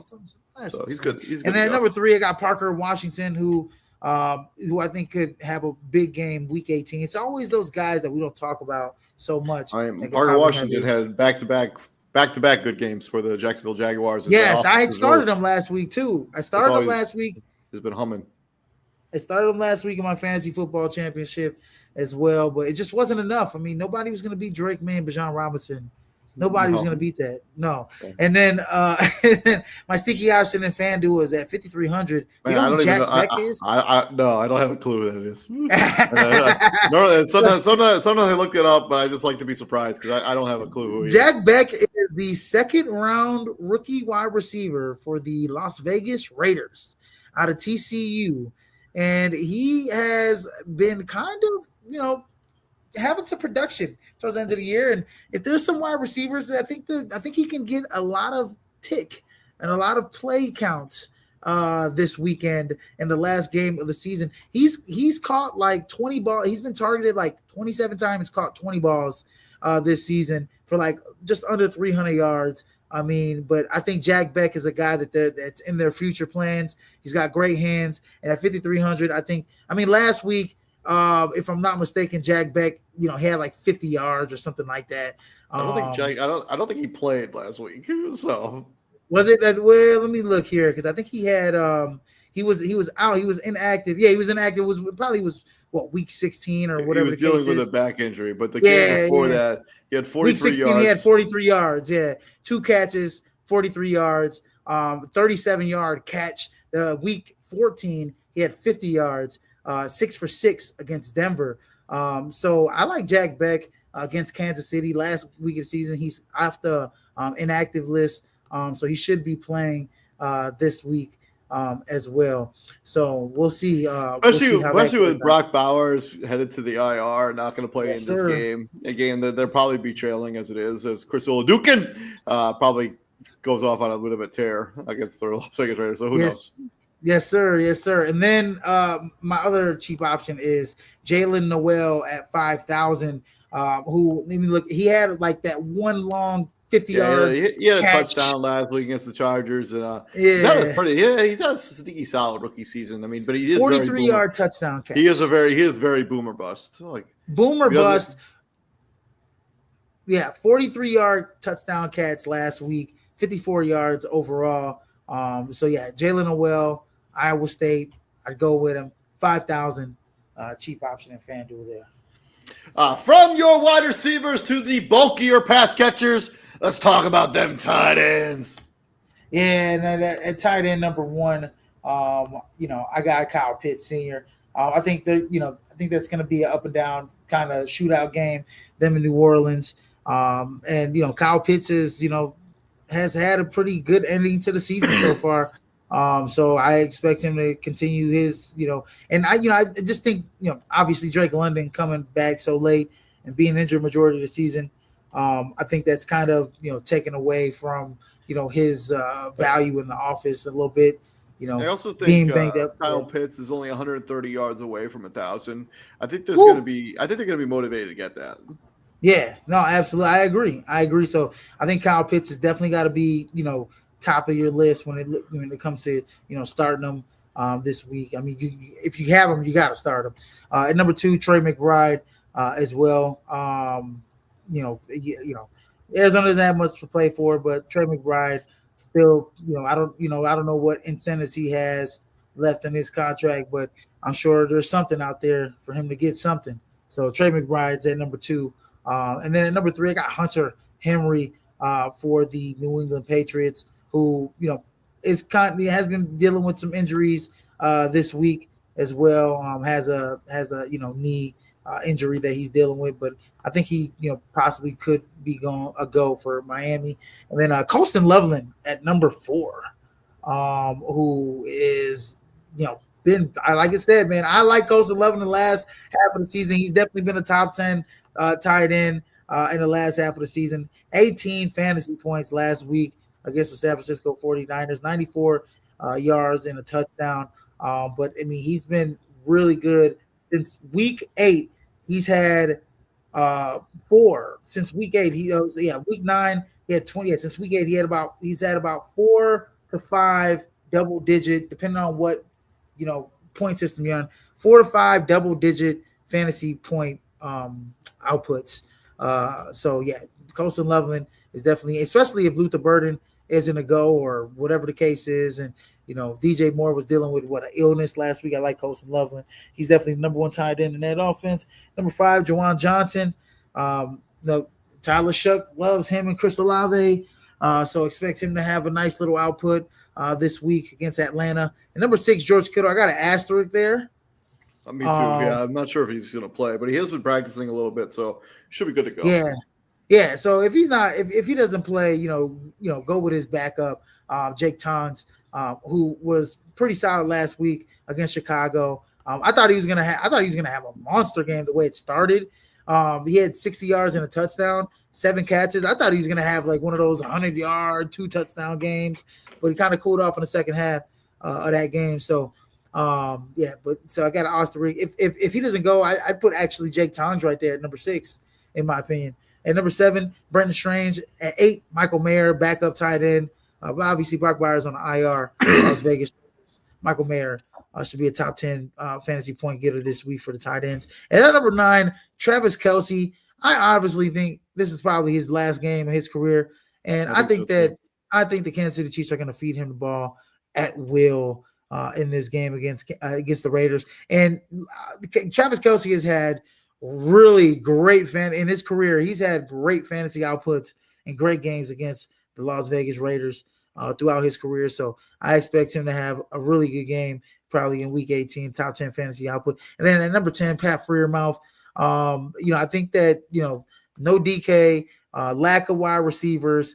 So he's good. And then at number 3, I got Parker Washington, who I think could have a big game Week 18. It's always those guys that we don't talk about so much. Parker Washington had back-to-back good games for the Jacksonville Jaguars. Yes, I had started him last week too. He's been humming. I started him last week in my fantasy football championship as well, but it just wasn't enough. I mean, nobody was going to beat Drake May and Bijan Robinson. Nobody was going to beat that. No. Okay. And then my sticky option in FanDuel is at 5,300. You know who Jack Beck is? I don't have a clue who that is. Sometimes I look it up, but I just like to be surprised because I don't have a clue who he is. Jack Beck is the 2nd round rookie wide receiver for the Las Vegas Raiders out of TCU. And he has been kind of, having some production towards the end of the year. And if there's some wide receivers that I think he can get a lot of tick and a lot of play counts this weekend in the last game of the season. He's caught like 20 balls. He's been targeted like 27 times, caught 20 balls this season for like just under 300 yards. I mean, but I think Jack Beck is a guy that's in their future plans. He's got great hands. And at 5,300, last week, if I'm not mistaken, Jack Beck, he had like 50 yards or something like that. I don't think he played last week. So was it? Well, let me look here because I think he had he was out. He was inactive. Yeah, he was inactive. Week 16 or whatever. He was dealing with a back injury, but the game before that, he had 43 Week 16, yards. He had 43 yards. Yeah, 2 catches, 43 yards, 37-yard catch. Week 14, he had 50 yards. 6 for 6 against Denver. So I like Jack Beck against Kansas City last week of the season. He's off the inactive list, so he should be playing this week as well. So we'll see. Especially with Brock Bowers headed to the IR, not going to play in this game. Again, they'll probably be trailing as it is, as Chris Oladukin probably goes off on a little bit tear against the Las Vegas Raiders. So who knows? Yes, sir. Yes, sir. And then my other cheap option is Jalen Noel at 5,000. Who? Let me look. He had like that one long 50-yard. He had a catch. Touchdown last week against the Chargers, and he's had a sneaky solid rookie season. I mean, but he is 43-yard touchdown catch. He is very boomer bust. Boomer bust. Yeah, 43-yard touchdown catch last week, 54 yards overall. So yeah, Jalen Noel, Iowa State. I'd go with him. 5,000 cheap option in FanDuel there. From your wide receivers to the bulkier pass catchers, let's talk about them tight ends. Yeah, and at tight end number one, I got Kyle Pitts Sr. I think I think that's going to be an up and down kind of shootout game. Them in New Orleans, and Kyle Pitts has had a pretty good ending to the season so far. So I expect him to continue his, and I just think, obviously Drake London coming back so late and being injured majority of the season, I think that's kind of, taken away from, his value in the office a little bit. I also think being banged up. Kyle Pitts is only 130 yards away from 1,000. I think they're going to be motivated to get that. Yeah, no, absolutely. I agree. So I think Kyle Pitts has definitely got to be, top of your list when it comes to, starting them this week. I mean, if you have them, you got to start them. At number 2, Trey McBride as well. Arizona doesn't have much to play for, but Trey McBride still, I don't know what incentives he has left in his contract, but I'm sure there's something out there for him to get something. So Trey McBride's at number 2. And then at number 3, I got Hunter Henry for the New England Patriots, who has been dealing with some injuries this week as well. Has a knee injury that he's dealing with, but I think he possibly could be going a go for Miami. And then Colston Loveland at number 4, who is been, like I said, man, I like Colston Loveland the last half of the season. He's definitely been a top 10 tight end in the last half of the season. 18 fantasy points last week against the San Francisco 49ers, 94 yards and a touchdown. But I mean, he's been really good since week 8. He's had 4 since week 8. Week 9 he had 20. Since week 8 he's had about 4 to 5 double digit, depending on what point system you're on, 4 to 5 double digit fantasy point outputs. So yeah, Colston Loveland is definitely, especially if Luther Burden isn't a go or whatever the case is, and DJ Moore was dealing with an illness last week. I like Colston Loveland. He's definitely the number 1 tight end in that offense. Number 5, Juwan Johnson. Tyler Shuck loves him and Chris Olave. So expect him to have a nice little output this week against Atlanta. And number 6, George Kittle. I got an asterisk there. Me too. Yeah, I'm not sure if he's going to play, but he has been practicing a little bit, so should be good to go. Yeah. So if he's not, if he doesn't play, go with his backup, Jake Tongs, who was pretty solid last week against Chicago. I thought he was gonna have a monster game the way it started. He had 60 yards and a touchdown, 7 catches. I thought he was gonna have like one of those 100-yard, 2 touchdown games, but he kind of cooled off in the second half of that game. So. So I got an asterisk. If he doesn't go, I'd put actually Jake Tongs right there at number 6, in my opinion. At number 7, Brenton Strange. At 8, Michael Mayer, backup tight end. Obviously, Brock Byers on the IR. Las Vegas. Michael Mayer should be a top 10 fantasy point getter this week for the tight ends. And at number 9, Travis Kelce. I obviously think this is probably his last game of his career, and I think the Kansas City Chiefs are going to feed him the ball at will. In this game against the Raiders. And Travis Kelce has had really great in his career. He's had great fantasy outputs and great games against the Las Vegas Raiders throughout his career. So I expect him to have a really good game probably in week 18, top 10 fantasy output. And then at number 10, Pat Freiermuth. I think that, no DK, lack of wide receivers,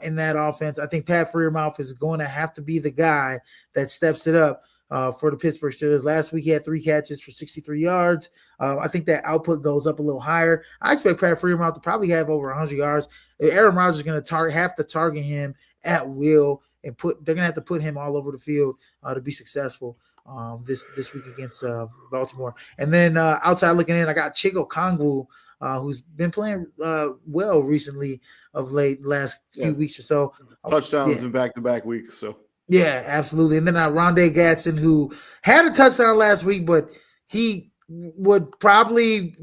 in that offense. I think Pat Freiermuth is going to have to be the guy that steps it up for the Pittsburgh Steelers. Last week he had 3 catches for 63 yards. I think that output goes up a little higher. I expect Pat Freiermuth to probably have over 100 yards. Aaron Rodgers is going to have to target him at will, and they're going to have to put him all over the field to be successful this week against Baltimore. And then outside looking in, I got Chigo Kongwu, who's been playing well recently of late, last few weeks or so. Touchdowns in back-to-back weeks. So yeah, absolutely. And then Rondé Gatson, who had a touchdown last week, but he would probably,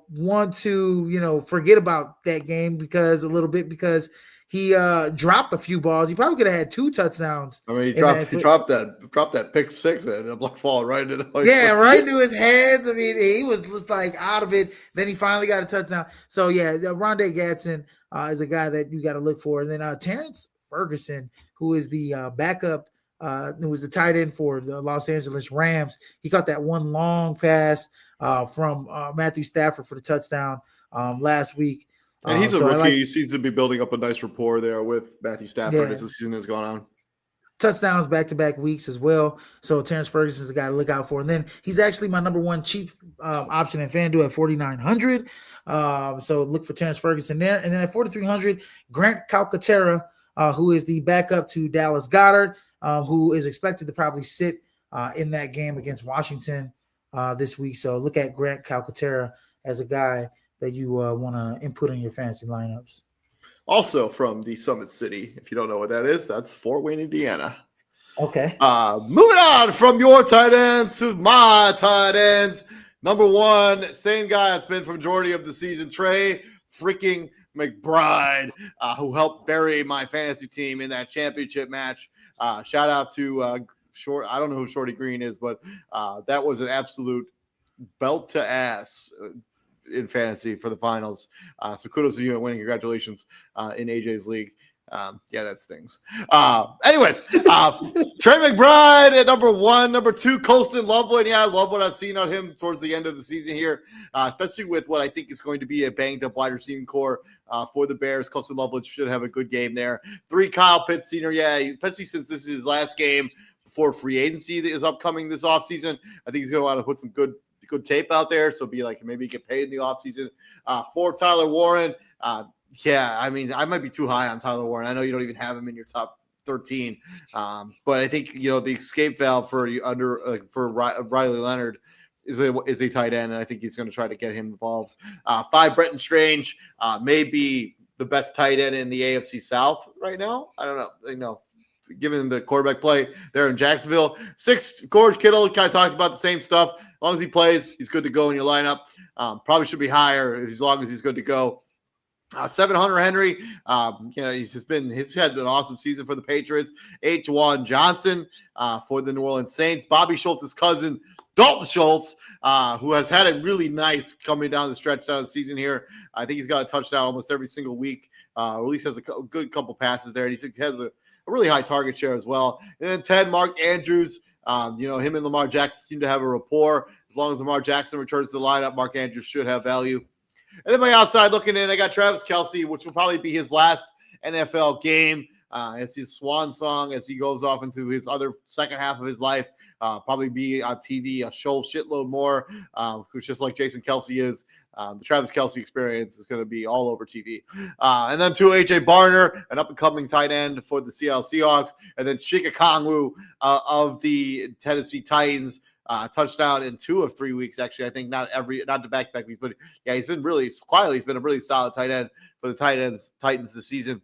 want to, forget about that game because he dropped a few balls. He probably could have had 2 touchdowns. I mean, he in dropped that. dropped that pick six and a block fall right into Yeah, right into his hands. I mean, he was just like out of it. Then he finally got a touchdown. So yeah, Rondé Gadsden is a guy that you got to look for. And then Terrence Ferguson, who is the backup, who was the tight end for the Los Angeles Rams. He caught that one long pass from Matthew Stafford for the touchdown last week. And he's a rookie. He seems to be building up a nice rapport there with Matthew Stafford as the season has gone on. Touchdowns back-to-back weeks as well. So Terrence Ferguson is a guy to look out for. And then he's actually my number one cheap option in FanDuel at 4,900. So look for Terrence Ferguson there. And then at 4,300, Grant Calcaterra, who is the backup to Dallas Goedert, who is expected to probably sit in that game against Washington this week. So look at Grant Calcaterra as a guy that you want to input in your fantasy lineups. Also from the Summit City, if you don't know what that is, that's Fort Wayne, Indiana. Okay. Moving on from your tight ends to my tight ends. Number one, same guy that's been for majority of the season, Trey freaking McBride, who helped bury my fantasy team in that championship match. Shout out to Short. I don't know who Shorty Green is, but that was an absolute belt to ass in fantasy for the finals. So kudos to you and winning. Congratulations in AJ's league. Yeah, that stings. Anyways, Trey McBride at number one. Number two, Colston Loveland. Yeah, I love what I've seen on him towards the end of the season here, especially with what I think is going to be a banged-up wide receiving core for the Bears. Colston Loveland should have a good game there. 3, Kyle Pitts Sr. Yeah, especially since this is his last game before free agency that is upcoming this offseason. I think he's going to want to put some good tape out there, so be like maybe get paid in the offseason. 4, Tyler Warren. Yeah, I mean, I might be too high on Tyler Warren. I know you don't even have him in your top 13, but I think the escape valve for Riley Leonard is a tight end, and I think he's going to try to get him involved. 5, Brenton Strange, may be the best tight end in the AFC South right now. I don't know. Given the quarterback play there in Jacksonville. 6, George Kittle, kind of talked about the same stuff. As long as he plays, he's good to go in your lineup. Probably should be higher as long as he's good to go. 7, Hunter Henry. He's had an awesome season for the Patriots. 8, Juwan Johnson for the New Orleans Saints. Bobby Schultz's cousin, Dalton Schultz, who has had a really nice coming down the stretch down the season here. I think he's got a touchdown almost every single week. Or at least has a good couple passes there. And he has a really high target share as well. And then 10, Mark Andrews. Him and Lamar Jackson seem to have a rapport. As long as Lamar Jackson returns to the lineup, Mark Andrews should have value. And then my outside looking in, I got Travis Kelce, which will probably be his last NFL game. It's his swan song as he goes off into his other second half of his life. Probably be on TV a shitload more, who's just like Jason Kelce is. The Travis Kelce experience is going to be all over TV. And then 2, AJ Barner, an up-and-coming tight end for the Seattle Seahawks. And then Chika Kongwu of the Tennessee Titans. Touchdown in 2 of 3 weeks, actually. I think not the back-to-back weeks, but yeah, he's been a really solid tight end for the Titans this season.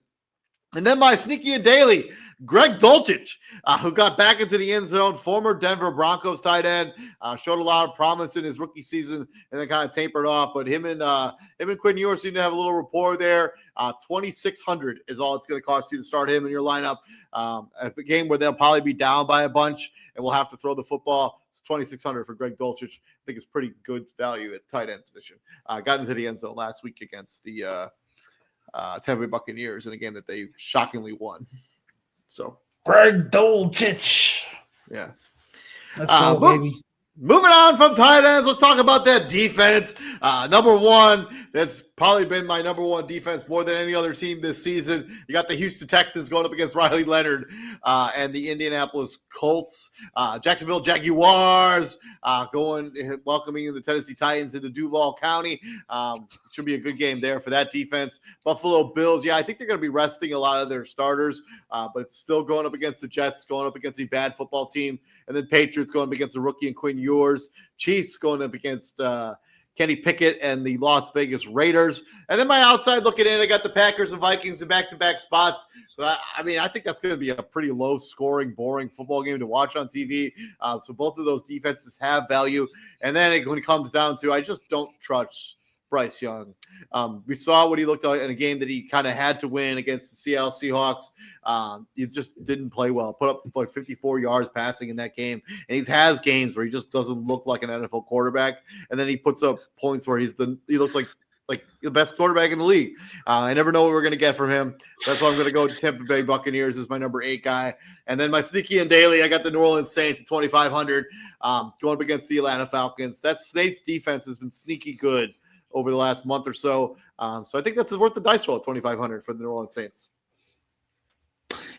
And then my sneaky and daily, Greg Dulcich, who got back into the end zone, former Denver Broncos tight end, showed a lot of promise in his rookie season and then kind of tapered off. But him and Quinn Ewers seem to have a little rapport there. 2,600 is all it's going to cost you to start him in your lineup. A game where they'll probably be down by a bunch and we'll have to throw the football. It's 2,600 for Greg Dulcich. I think it's pretty good value at the tight end position. Got into the end zone last week against the Tampa Bay Buccaneers in a game that they shockingly won. So Greg Dulcich. Yeah. Let's go, baby. Moving on from tight ends, let's talk about that defense. Number one, that's probably been my number one defense more than any other team this season. You got the Houston Texans going up against Riley Leonard and the Indianapolis Colts. Jacksonville Jaguars welcoming the Tennessee Titans into Duval County. Should be a good game there for that defense. Buffalo Bills, yeah, I think they're going to be resting a lot of their starters, but it's still going up against the Jets, going up against a bad football team. And then Patriots going up against a rookie and Quinn Ewers. Chiefs going up against Kenny Pickett and the Las Vegas Raiders. And then my outside looking in, I got the Packers and Vikings in back-to-back spots. I mean, I think that's going to be a pretty low-scoring, boring football game to watch on TV. So both of those defenses have value. And then when it comes down to, I just don't trust Bryce Young. We saw what he looked like in a game that he kind of had to win against the Seattle Seahawks. He just didn't play well. Put up like 54 yards passing in that game. And he has games where he just doesn't look like an NFL quarterback. And then he puts up points where he looks like the best quarterback in the league. I never know what we're going to get from him. That's why I'm going to go Tampa Bay Buccaneers as my number 8 guy. And then my sneaky and daily, I got the New Orleans Saints at 2,500 going up against the Atlanta Falcons. That Saints defense has been sneaky good over the last month or so. So I think that's worth the dice roll at 2,500 for the New Orleans Saints.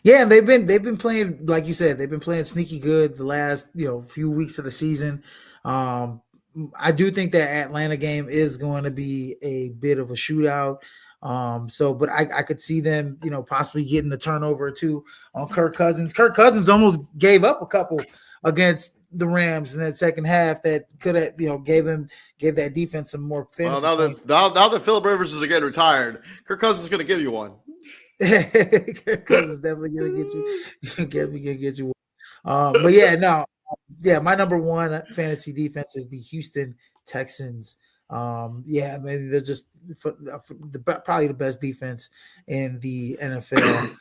Yeah, and they've been playing, like you said, they've been playing sneaky good the last few weeks of the season. I do think that Atlanta game is going to be a bit of a shootout. But I could see them, possibly getting a turnover or two on Kirk Cousins. Kirk Cousins almost gave up a couple against the Rams in that second half that could have, gave that defense some more fantasy points. Now that Phillip Rivers is again retired, Kirk Cousins is going to give you one. Kirk Cousins is definitely going to get you one. But yeah, my number 1 fantasy defense is the Houston Texans. Maybe they're just probably the best defense in the NFL.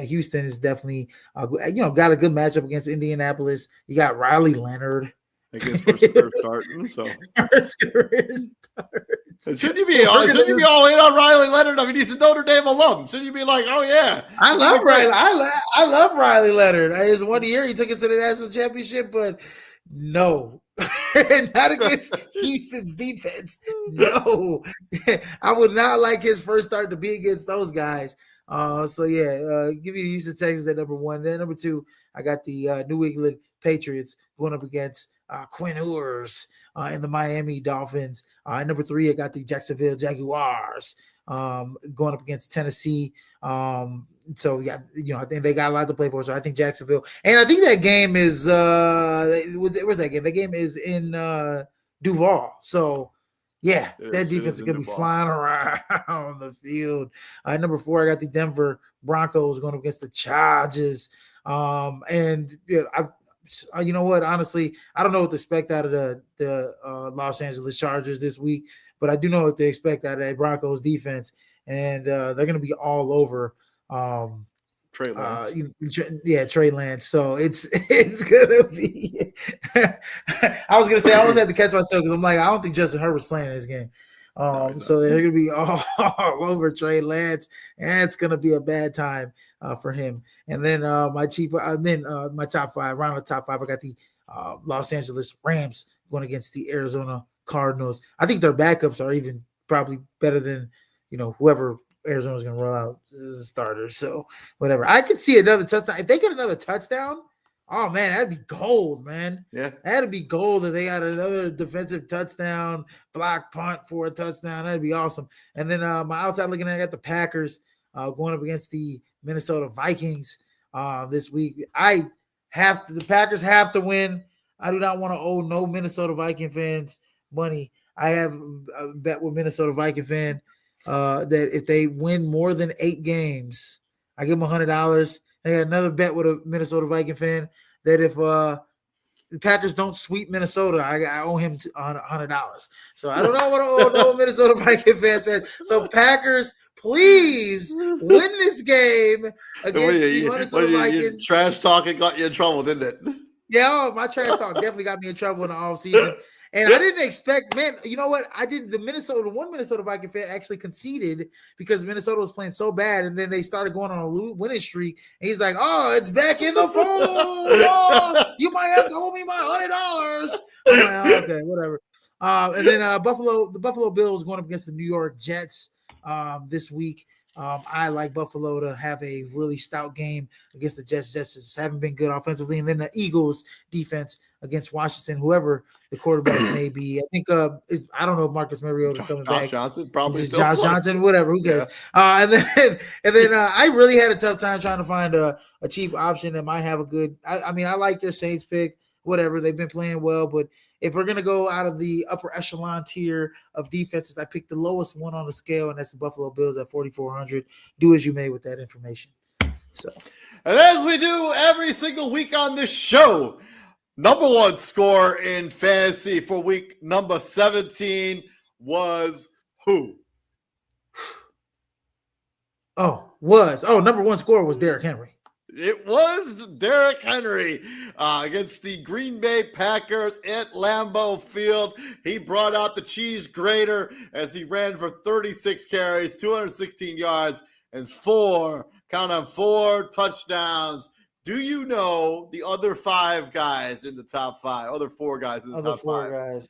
Houston is definitely, got a good matchup against Indianapolis. You got Riley Leonard against first starting. So shouldn't you be all in on Riley Leonard? I mean, he's a Notre Dame alum. Shouldn't you be like, oh yeah, I love Riley. I love Riley Leonard. His 1 year he took us to the national championship, but no. Not against Houston's defense. No, I would not like his first start to be against those guys. Give me the Houston Texans at number 1. Then number 2, I got the New England Patriots going up against Quinn Ewers and the Miami Dolphins. At number 3, I got the Jacksonville Jaguars going up against Tennessee. I think they got a lot to play for. So I think Jacksonville, and I think that game is where's that game? That game is in Duval. So that defense is gonna be flying around the field. Number 4, I got the Denver Broncos going up against the Chargers. You know what? Honestly, I don't know what to expect out of the Los Angeles Chargers this week, but I do know what to expect out of that Broncos defense, and they're going to be all over Trey Lance. Trey Lance. So it's going to be. I was going to say I almost had to catch myself because I'm like, I don't think Justin Herbert's playing this game. So they're going to be all over Trey Lance, and it's going to be a bad time for him. And then my top 5, round of the top 5, I got the Los Angeles Rams going against the Arizona Cardinals. I think their backups are even probably better than whoever Arizona's going to roll out as a starter. So whatever. I could see another touchdown. If they get another touchdown, oh man, that'd be gold, man. Yeah, that'd be gold if they got another defensive touchdown, block punt for a touchdown. That'd be awesome. And then my outside looking at, I got the Packers going up against the Minnesota Vikings this week. The Packers have to win. I do not want to owe no Minnesota Viking fans money. I have a bet with Minnesota Viking fan that if they win more than 8 games, I give them $100. I got another bet with a Minnesota Viking fan that if the Packers don't sweep Minnesota, I owe him $100. So I don't know what I owe no Minnesota Viking fans. So Packers, please win this game against the Minnesota Vikings. Trash talking got you in trouble, didn't it? Yeah, my trash talk definitely got me in trouble in the offseason. And I didn't expect, man, you know what? One Minnesota Viking fan actually conceded because Minnesota was playing so bad, and then they started going on a winning streak. And he's like, oh, it's back in the fold. Oh, you might have to owe me my $100. I'm like, oh, okay, whatever. And then the Buffalo Bills going up against the New York Jets this week. I like Buffalo to have a really stout game against the Jets. Jets just haven't been good offensively. And then the Eagles defense against Washington, whoever the quarterback may be. I think I don't know if Marcus Mariota is coming back. Johnson, probably Josh Johnson, whatever. Who cares? Yeah. And then I really had a tough time trying to find a cheap option that might have a good. I like your Saints pick, whatever. They've been playing well, but if we're gonna go out of the upper echelon tier of defenses, I picked the lowest one on the scale, and that's the Buffalo Bills at 4,400. Do as you may with that information. So, and as we do every single week on this show, number one score in fantasy for week number 17 was who? Number one score was Derrick Henry. It was Derrick Henry against the Green Bay Packers at Lambeau Field. He brought out the cheese grater as he ran for 36 carries, 216 yards, and four touchdowns. Do you know the other five guys in the top five? Other four guys in the top five. Guys.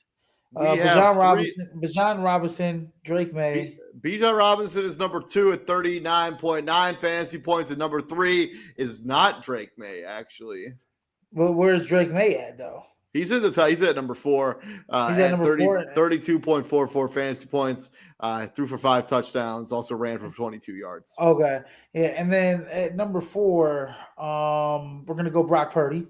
Bijan Robinson, Drake May. Bijan Robinson is number 2 at 39.9 fantasy points, and number 3 is not Drake May, actually. Well, where's Drake May at, though? He's in the top. He's at number 4. He's at number 4. 32.44 fantasy points. Threw for 5 touchdowns. Also ran for 22 yards. Okay, yeah, and then at number 4, we're gonna go Brock Purdy.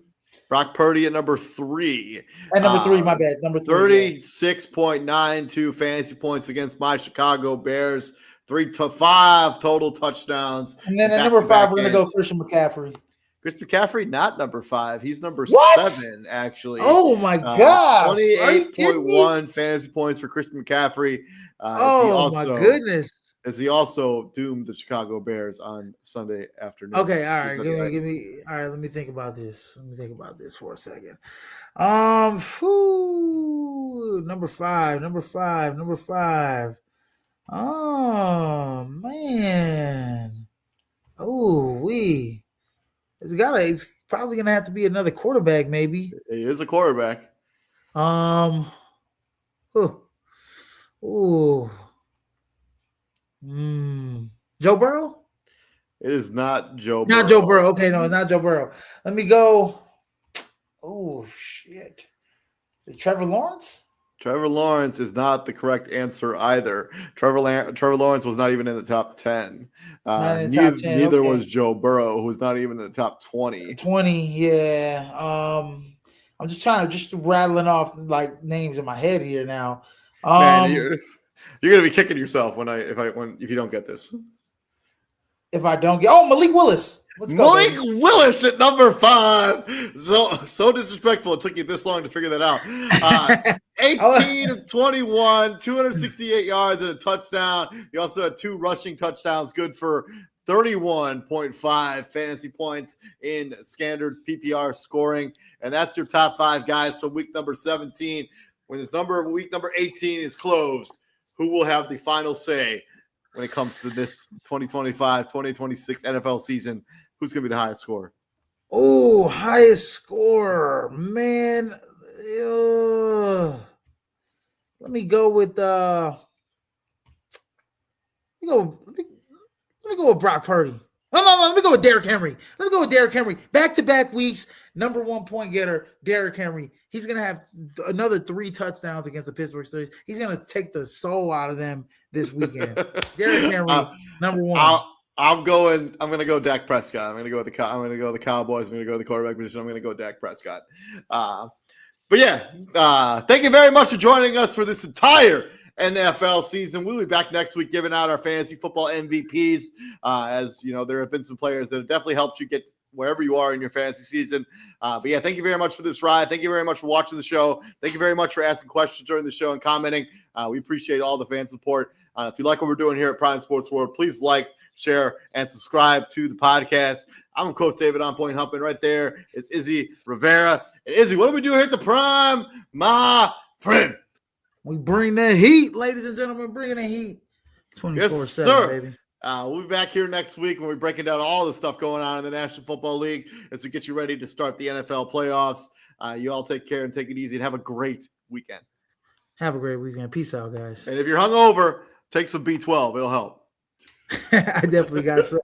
Brock Purdy at number 3. At number 3, my bad. Number 3. 36.92 fantasy points against my Chicago Bears. 3 to 5 total touchdowns. And then at number 5, we're going to go Christian McCaffrey. Christian McCaffrey, not number 5. He's number 7, actually. Oh, my gosh. 28.1 fantasy points for Christian McCaffrey. My goodness. As he also doomed the Chicago Bears on Sunday afternoon. Okay, all right. Give me. All right, let me think about this. For a second. Number five. Oh man. It's probably gonna have to be another quarterback, maybe. He is a quarterback. Joe Burrow? It is not Joe Burrow. Not Joe Burrow. Okay, no, it's not Joe Burrow. Let me go. Oh, shit. Is Trevor Lawrence? Trevor Lawrence is not the correct answer either. Trevor Lawrence was not even in the top 10. Neither was Joe Burrow, who's not even in the top 20. 20, yeah. I'm just rattling off like names in my head here now. Man, you're gonna be kicking yourself if you don't get this. If I don't get Malik Willis. Malik Willis at number 5. So disrespectful. It took you this long to figure that out. 18 of 21, 268 yards and a touchdown. He also had 2 rushing touchdowns, good for 31.5 fantasy points in standard PPR scoring. And that's your top 5 guys for week number 17. When week number 18 is closed, who will have the final say when it comes to this 2025-2026 NFL season? Who's going to be the highest scorer? Oh, highest scorer, man. Let me go with let me go with Brock Purdy. No, let me go with Derrick Henry. Back-to-back weeks, number 1 point getter, Derrick Henry. He's going to have another 3 touchdowns against the Pittsburgh Steelers. He's going to take the soul out of them this weekend. Derrick Henry, number 1. I'm going to go Dak Prescott. I'm going to go with the Cowboys. I'm going to go to the quarterback position. I'm going to go Dak Prescott. But yeah, thank you very much for joining us for this entire NFL season. We'll be back next week giving out our fantasy football MVPs. As you know, there have been some players that have definitely helped you get wherever you are in your fantasy season. But yeah, thank you very much for this ride. Thank you very much for watching the show. Thank you very much for asking questions during the show and commenting. We appreciate all the fan support. If you like what we're doing here at Prime Sports World, please like, share, and subscribe to the podcast. I'm Coach David On Point Humping. Right there, it's Izzy Rivera. And Izzy, what do we do here at the Prime, my friend? We bring the heat, ladies and gentlemen. Bringing the heat 24/7, yes, sir. baby. We'll be back here next week when we're breaking down all the stuff going on in the National Football League as we get you ready to start the NFL playoffs. You all take care and take it easy and have a great weekend. Have a great weekend. Peace out, guys. And if you're hungover, take some B12. It'll help. I definitely got some.